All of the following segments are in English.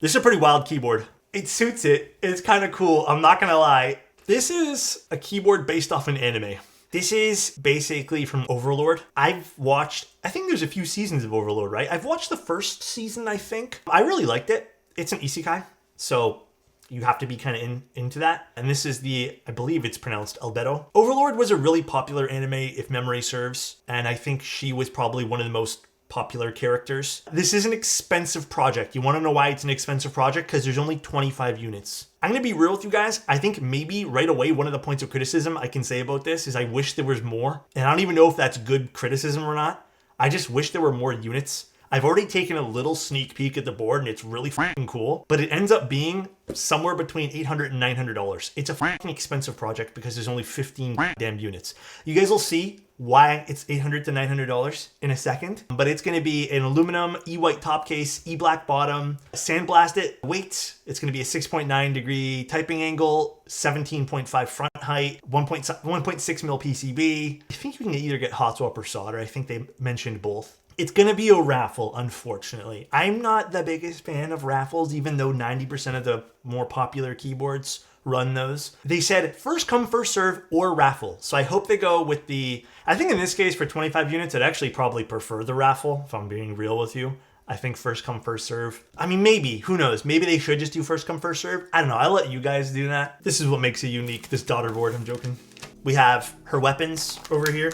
This is a pretty wild keyboard. It suits it. It's kind of cool. I'm not gonna lie. This is a keyboard based off an anime. This is basically from Overlord. I've watched, I think there's a few seasons of Overlord, right? I've watched the first season, I think. I really liked it. It's an isekai, so you have to be kind of into that. And this is I believe it's pronounced Albedo. Overlord was a really popular anime, if memory serves. And I think she was probably one of the most popular characters. This is an expensive project. You want to know why it's an expensive project? Because there's only 25 units. I'm going to be real with you guys. I think maybe right away, one of the points of criticism I can say about this is I wish there was more. And I don't even know if that's good criticism or not. I just wish there were more units. I've already taken a little sneak peek at the board and it's really fucking cool, but it ends up being somewhere between $800 and $900. It's a fucking expensive project because there's only 15 damn units. You guys will see why it's $800 to $900 in a second, but it's going to be an aluminum E-white top case, E-black bottom, sandblasted weight. It's going to be a 6.9 degree typing angle, 17.5 front height, 1.6 mil PCB. I think you can either get hot swap or solder. I think they mentioned both. It's going to be a raffle, unfortunately. I'm not the biggest fan of raffles, even though 90% of the more popular keyboards run those. They said first come, first serve, or raffle. So I hope they go with I think in this case for 25 units, I'd actually probably prefer the raffle, if I'm being real with you. I think first come, first serve. I mean, maybe, who knows? Maybe they should just do first come, first serve. I don't know, I'll let you guys do that. This is what makes it unique, this daughter board, I'm joking. We have her weapons over here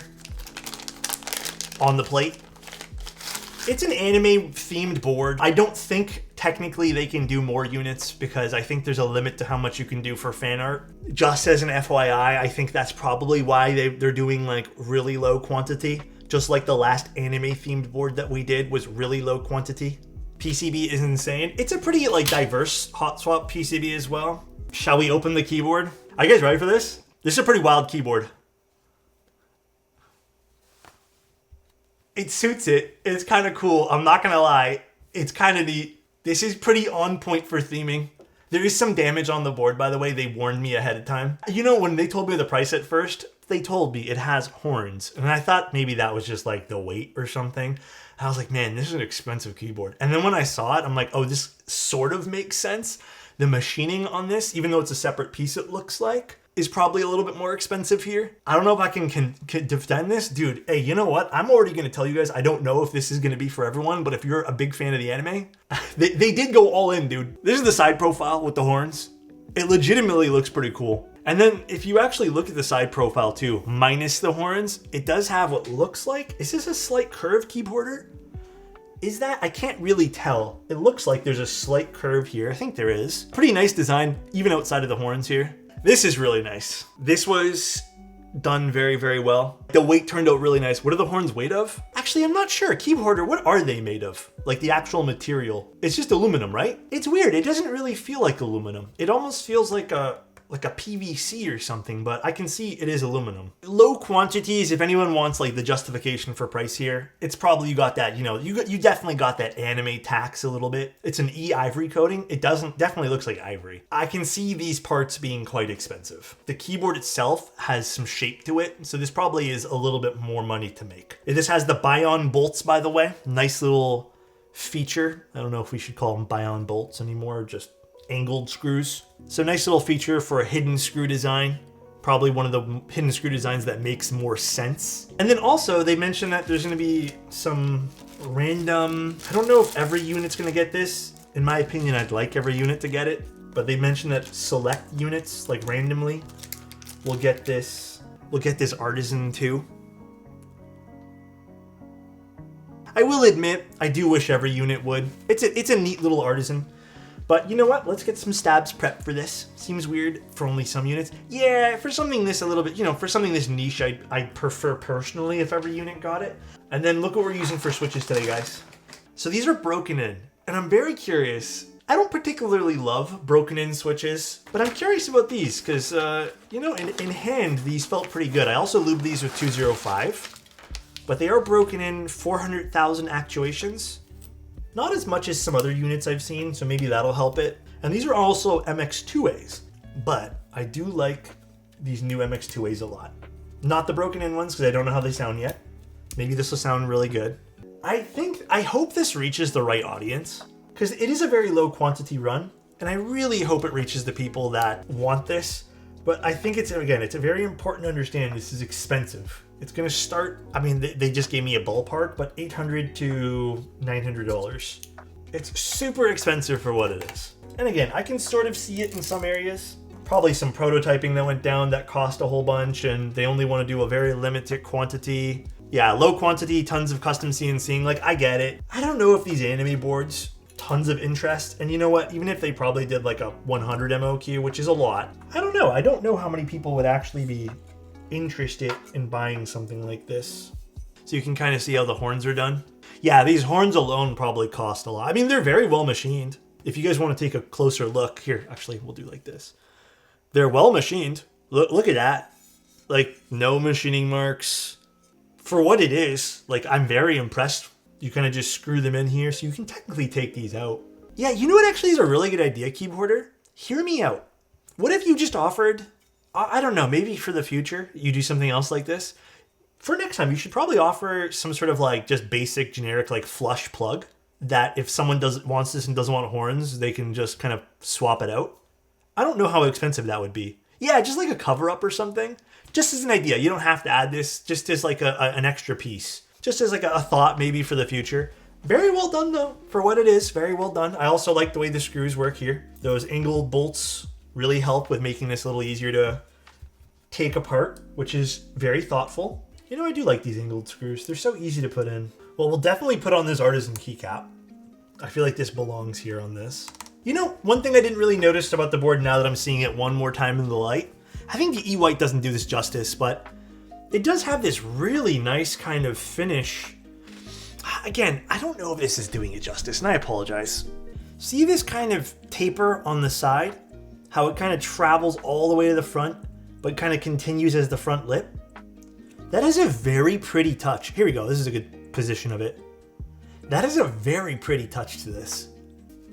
on the plate. It's an anime themed board. I don't think technically they can do more units because I think there's a limit to how much you can do for fan art. Just as an FYI, I think that's probably why they're doing like really low quantity. Just like the last anime themed board that we did was really low quantity. PCB is insane. It's a pretty like diverse hot swap PCB as well. Shall we open the keyboard? Are you guys ready for this? This is a pretty wild keyboard. It suits it. It's kind of cool. I'm not going to lie. It's kind of neat. This is pretty on point for theming. There is some damage on the board, by the way. They warned me ahead of time. You know, when they told me the price at first, they told me it has horns. And I thought maybe that was just like the weight or something. I was like, man, this is an expensive keyboard. And then when I saw it, I'm like, oh, this sort of makes sense. The machining on this, even though it's a separate piece, it looks like, is probably a little bit more expensive here. I don't know if I can defend this. Dude, hey, you know what? I'm already going to tell you guys, I don't know if this is going to be for everyone, but if you're a big fan of the anime, they did go all in, dude. This is the side profile with the horns. It legitimately looks pretty cool. And then if you actually look at the side profile too, minus the horns, it does have what looks like, is this a slight curved keyboarder? Is that? I can't really tell. It looks like there's a slight curve here. I think there is. Pretty nice design, even outside of the horns here. This is really nice. This was done very, very well. The weight turned out really nice. What are the horns made of? Actually, I'm not sure. Keyboarder, what are they made of? Like the actual material. It's just aluminum, right? It's weird. It doesn't really feel like aluminum. It almost feels like a PVC or something, but I can see it is aluminum. Low quantities, if anyone wants like the justification for price here, it's probably you got that, you definitely got that anime tax a little bit. It's an E-ivory coating. It definitely looks like ivory. I can see these parts being quite expensive. The keyboard itself has some shape to it, so this probably is a little bit more money to make. This has the Bion bolts, by the way. Nice little feature. I don't know if we should call them Bion bolts anymore, just angled screws. So nice little feature for a hidden screw design. Probably one of the hidden screw designs that makes more sense. And then also they mentioned that there's going to be some random, I don't know if every unit's going to get this. In my opinion, I'd like every unit to get it, but they mentioned that select units, like randomly, will get this artisan too. I will admit, I do wish every unit would. It's a neat little artisan. But you know what? Let's get some stabs prepped for this. Seems weird for only some units. Yeah, for something this a little bit, for something this niche, I'd prefer personally if every unit got it. And then look what we're using for switches today, guys. So these are broken in, and I'm very curious. I don't particularly love broken in switches, but I'm curious about these because, in hand, these felt pretty good. I also lubed these with 205, but they are broken in 400,000 actuations. Not as much as some other units I've seen, so maybe that'll help it. And these are also MX2As, but I do like these new MX2As a lot. Not the broken in ones, because I don't know how they sound yet. Maybe this will sound really good. I hope this reaches the right audience. because it is a very low quantity run, and I really hope it reaches the people that want this. But I think it's a very important to understand this is expensive. It's going to start, I mean, they just gave me a ballpark, but $800 to $900. It's super expensive for what it is. And again, I can sort of see it in some areas. Probably some prototyping that went down that cost a whole bunch, and they only want to do a very limited quantity. Yeah, low quantity, tons of custom CNCing, like I get it. I don't know if these anime boards, tons of interest, and you know what, even if they probably did like a 100 MOQ, which is a lot, I don't know. I don't know how many people would actually be interested in buying something like this. So you can kind of see how the horns are done. Yeah, these horns alone probably cost a lot. I mean, they're very well machined. If you guys want to take a closer look, here, actually, we'll do like this. They're well machined. Look at that. Like, no machining marks. For what it is, like, I'm very impressed. You kind of just screw them in here, so you can technically take these out. Yeah, you know what actually is a really good idea, keyboarder? Hear me out. What if you just offered, I don't know, maybe for the future, you do something else like this? For next time, you should probably offer some sort of like just basic generic like flush plug that if someone wants this and doesn't want horns, they can just kind of swap it out. I don't know how expensive that would be. Yeah, just like a cover up or something. Just as an idea. You don't have to add this, just as like an extra piece. Just as like a thought maybe for the future. Very well done though, for what it is, very well done. I also like the way the screws work here. Those angled bolts really help with making this a little easier to take apart, which is very thoughtful. You know, I do like these angled screws. They're so easy to put in. Well, we'll definitely put on this artisan keycap. I feel like this belongs here on this. You know, one thing I didn't really notice about the board now that I'm seeing it one more time in the light, I think the E-White doesn't do this justice, but it does have this really nice kind of finish. Again, I don't know if this is doing it justice, and I apologize. See this kind of taper on the side? How it kind of travels all the way to the front, but kind of continues as the front lip? That is a very pretty touch. Here we go. This is a good position of it. That is a very pretty touch to this.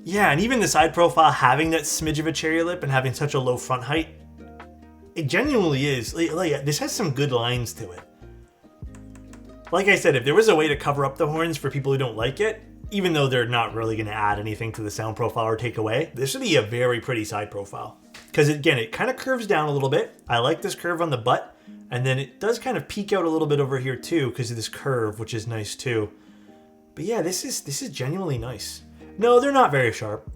Yeah, and even the side profile having that smidge of a cherry lip and having such a low front height, it genuinely is. Like, this has some good lines to it. Like I said, if there was a way to cover up the horns for people who don't like it, even though they're not really going to add anything to the sound profile or take away, this would be a very pretty side profile. Because again, it kind of curves down a little bit. I like this curve on the butt. And then it does kind of peek out a little bit over here too because of this curve, which is nice too. But yeah, this is genuinely nice. No, they're not very sharp.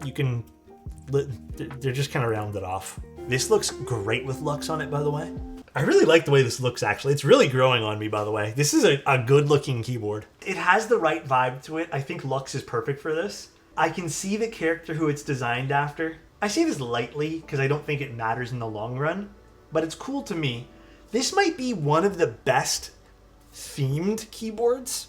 They're just kind of rounded off. This looks great with Lux on it, by the way. I really like the way this looks, actually. It's really growing on me, by the way. This is a good-looking keyboard. It has the right vibe to it. I think Lux is perfect for this. I can see the character who it's designed after. I say this lightly because I don't think it matters in the long run, but it's cool to me. This might be one of the best themed keyboards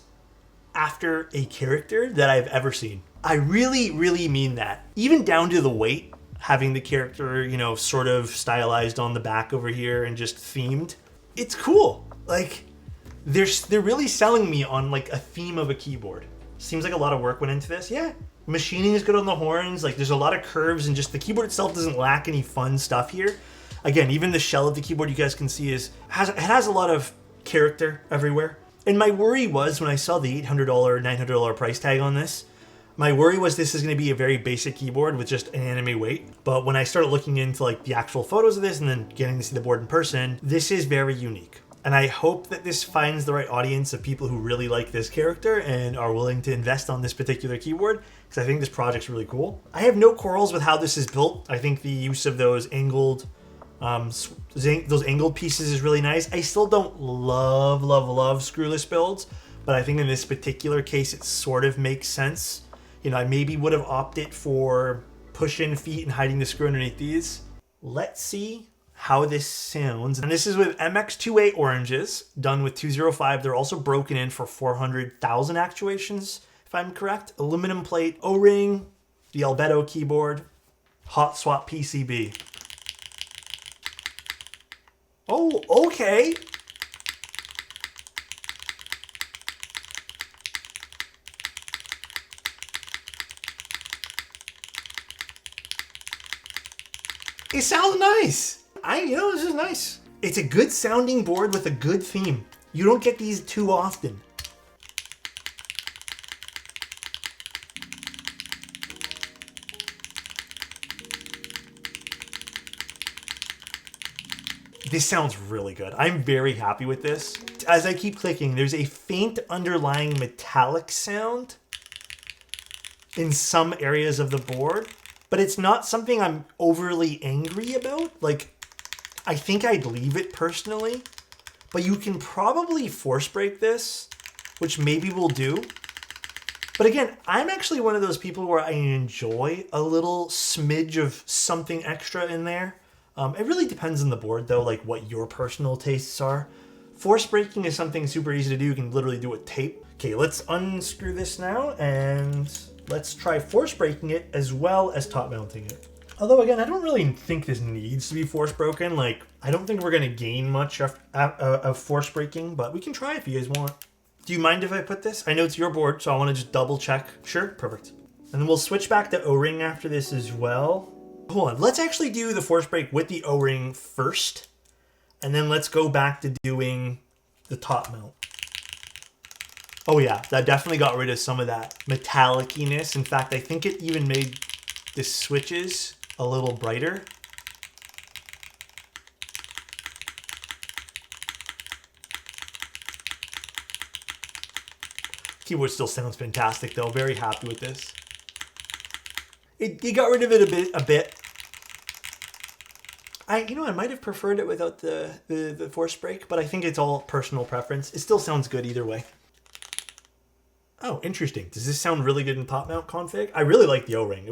after a character that I've ever seen. I really, really mean that. Even down to the weight, having the character, you know, sort of stylized on the back over here and just themed. It's cool. Like, they're really selling me on like a theme of a keyboard. Seems like a lot of work went into this. Yeah, machining is good on the horns. Like, there's a lot of curves and just the keyboard itself doesn't lack any fun stuff here. Again, even the shell of the keyboard you guys can see it has a lot of character everywhere. And my worry was when I saw the $800, $900 price tag on this, my worry was this is going to be a very basic keyboard with just an anime weight. But when I started looking into like the actual photos of this and then getting to see the board in person, this is very unique. And I hope that this finds the right audience of people who really like this character and are willing to invest on this particular keyboard, because I think this project's really cool. I have no quarrels with how this is built. I think the use of those angled pieces is really nice. I still don't love screwless builds, but I think in this particular case it sort of makes sense. You know, I maybe would have opted for push-in feet and hiding the screw underneath these. Let's see how this sounds. And this is with MX28 oranges, done with 205. They're also broken in for 400,000 actuations, if I'm correct. Aluminum plate, O-ring, the Albedo keyboard, hot swap PCB. Oh, okay. It sounds nice. This is nice. It's a good sounding board with a good theme. You don't get these too often. This sounds really good. I'm very happy with this. As I keep clicking, there's a faint underlying metallic sound in some areas of the board, but it's not something I'm overly angry about. Like, I think I'd leave it personally, but you can probably force break this, which maybe we'll do. But again, I'm actually one of those people where I enjoy a little smidge of something extra in there. It really depends on the board though, like what your personal tastes are. Force breaking is something super easy to do. You can literally do it with tape. Okay, let's unscrew this now and let's try force breaking it as well as top mounting it. Although again, I don't really think this needs to be force broken. Like, I don't think we're gonna gain much of force breaking, but we can try if you guys want. Do you mind if I put this? I know it's your board, so I wanna just double check. Sure, perfect. And then we'll switch back to O-ring after this as well. Hold on, let's actually do the force break with the O-ring first. And then let's go back to doing the top mount. Oh yeah, that definitely got rid of some of that metallic-iness. In fact, I think it even made the switches a little brighter. Keyboard still sounds fantastic though. Very happy with this. It got rid of it a bit. I might have preferred it without the force break, but I think it's all personal preference. It still sounds good either way. Oh, interesting. Does this sound really good in top mount config? I really like the O-ring.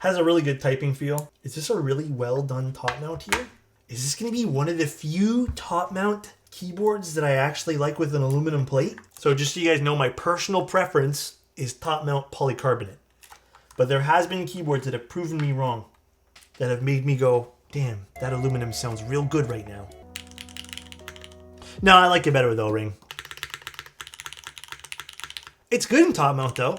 Has a really good typing feel. Is this a really well done top mount here? Is this gonna be one of the few top mount keyboards that I actually like with an aluminum plate? So just so you guys know, my personal preference is top mount polycarbonate. But there has been keyboards that have proven me wrong, that have made me go, damn, that aluminum sounds real good right now. No, I like it better with O-ring. It's good in top mount though.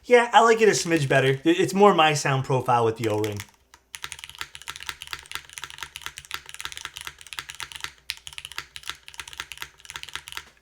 Yeah, I like it a smidge better. It's more my sound profile with the O-ring.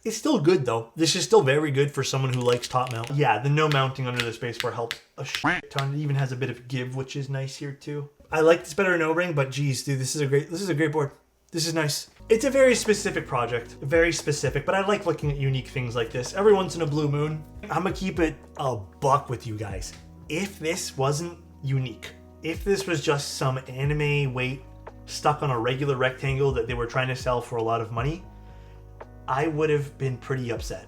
It's still good though. This is still very good for someone who likes top mount. Yeah, the no mounting under the spacebar helps a shit ton. It even has a bit of give, which is nice here too. I like this better in O-ring, but geez, dude, this is a great board. This is nice. It's a very specific project, very specific, but I like looking at unique things like this. Every once in a blue moon, I'm gonna keep it a buck with you guys. If this wasn't unique, if this was just some anime weight stuck on a regular rectangle that they were trying to sell for a lot of money, I would have been pretty upset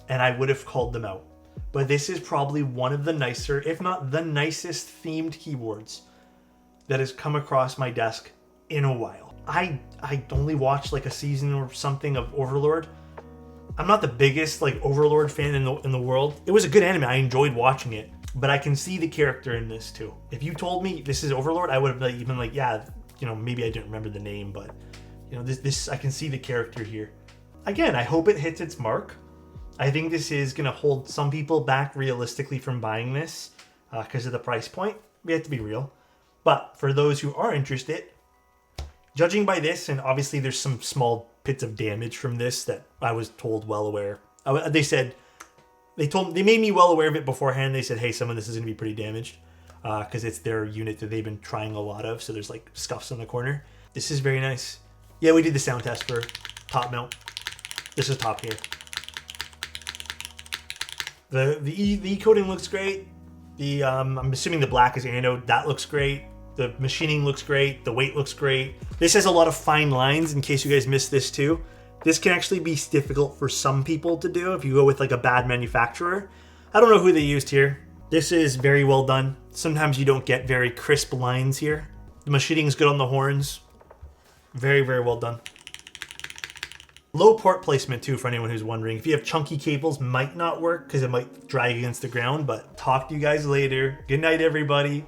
and I would have called them out. But this is probably one of the nicer, if not the nicest themed keyboards that has come across my desk in a while. I only watched like a season or something of Overlord. I'm not the biggest like Overlord fan in the world. It was a good anime. I enjoyed watching it, but I can see the character in this too. If you told me this is Overlord, I would have even like, yeah, maybe I didn't remember the name, but this I can see the character here. Again, I hope it hits its mark. I think this is gonna hold some people back realistically from buying this because of the price point. We have to be real. But for those who are interested, judging by this, and obviously there's some small bits of damage from this that I was told well aware. They made me well aware of it beforehand. They said, hey, some of this is gonna be pretty damaged because it's their unit that they've been trying a lot of. So there's like scuffs in the corner. This is very nice. Yeah, we did the sound test for top mount. This is top here. The E coating looks great. I'm assuming the black is anode. That looks great. The machining looks great. The weight looks great. This has a lot of fine lines in case you guys missed this too. This can actually be difficult for some people to do if you go with like a bad manufacturer. I don't know who they used here. This is very well done. Sometimes you don't get very crisp lines here. The machining is good on the horns. Very, very well done. Low port placement too, for anyone who's wondering. If you have chunky cables, might not work because it might drag against the ground, but talk to you guys later. Good night, everybody.